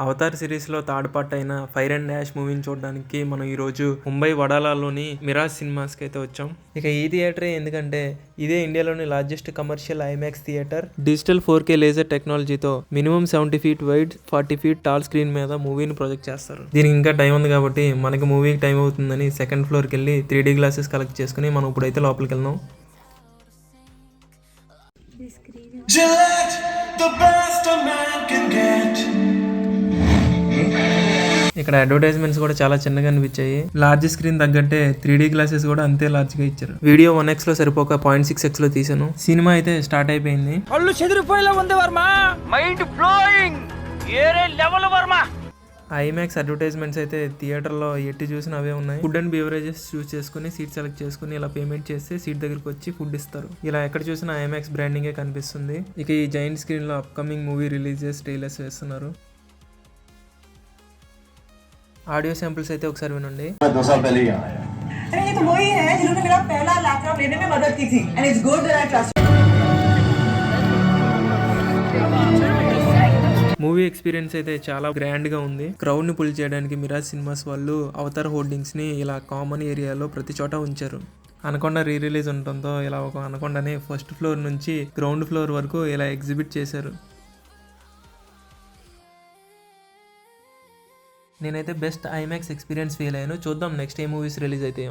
Avatar సిరీస్లో third part అయిన fire and dash మూవీని చూడడానికి మనం ఈరోజు ముంబై వడాలాలోని మిరాజ్ సినిమాస్కి అయితే వచ్చాం. ఇక ఈ థియేటరే ఎందుకంటే ఇదే ఇండియాలోని largest commercial IMAX theatre. Digital 4K laser టెక్నాలజీతో minimum 70 feet wide 40 feet tall screen మీద మూవీని ప్రొజెక్ట్ చేస్తారు. దీనికి ఇంకా టైం ఉంది కాబట్టి మనకి మూవీకి టైం అవుతుందని సెకండ్ ఫ్లోర్కి వెళ్ళి 3D గ్లాసెస్ కలెక్ట్ చేసుకుని మనం ఇప్పుడైతే లోపలికి వెళ్దాం. Gillette, the best a man can get. ఇక్కడ అడ్వర్టైజ్మెంట్స్ కూడా చాలా చిన్నగా అనిపించాయి. లార్జ్ స్క్రీన్ తగ్గట్టే 3D గ్లాసెస్ కూడా అంతే లార్జ్ గా ఇచ్చారు. వీడియో 1x లో సరిపోక 0.6x లో తీసాను. సినిమా అయితే స్టార్ట్ అయిపోయింది. అల్లు చెదిరిపోయేలా ఉంది వర్మ, మైండ్ బ్లోయింగ్, ఏరే లెవెల్ వర్మ. ఐమాక్స్ అడ్వర్టైజ్మెంట్స్ అయితే థియేటర్లో ఎట్టి చూసిన అవే ఉన్నాయి. ఫుడ్ అండ్ బెవరేజెస్ చూస్ చేసుకుని సీట్ సెలెక్ట్ చేసుకుని ఇలా పేమెంట్ చేస్తే సీట్ దగ్గరికి వచ్చి ఫుడ్ ఇస్తారు. ఇలా ఎక్కడ చూసినా ఐమాక్స్ బ్రాండింగే కనిపిస్తుంది. ఇక ఈ జైంట్ స్క్రీన్ లో అప్కమింగ్ మూవీ రిలీజెస్ ట్రైలర్స్ వేస్తున్నారు. ఆడియో శాంపిల్స్ అయితే ఒకసారి వినండి. మూవీ ఎక్స్పీరియన్స్ అయితే చాలా గ్రాండ్ గా ఉంది. క్రౌడ్ ని పుల్ చేయడానికి మిరాజ్ సినిమాస్ వాళ్ళు అవతార్ హోర్డింగ్స్ ని ఇలా కామన్ ఏరియాలో ప్రతి చోట ఉంచారు. అనకొండ రీ రిలీజ్ ఉండటంతో ఇలా ఒక అనకొండని ఫస్ట్ ఫ్లోర్ నుంచి గ్రౌండ్ ఫ్లోర్ వరకు ఇలా ఎగ్జిబిట్ చేశారు. నేనైతే బెస్ట్ ఐమాక్స్ ఎక్స్పీరియన్స్ ఫీల్ అయ్యాను. చూద్దాం నెక్స్ట్ ఏ మూవీస్ రిలీజ్ అయితే.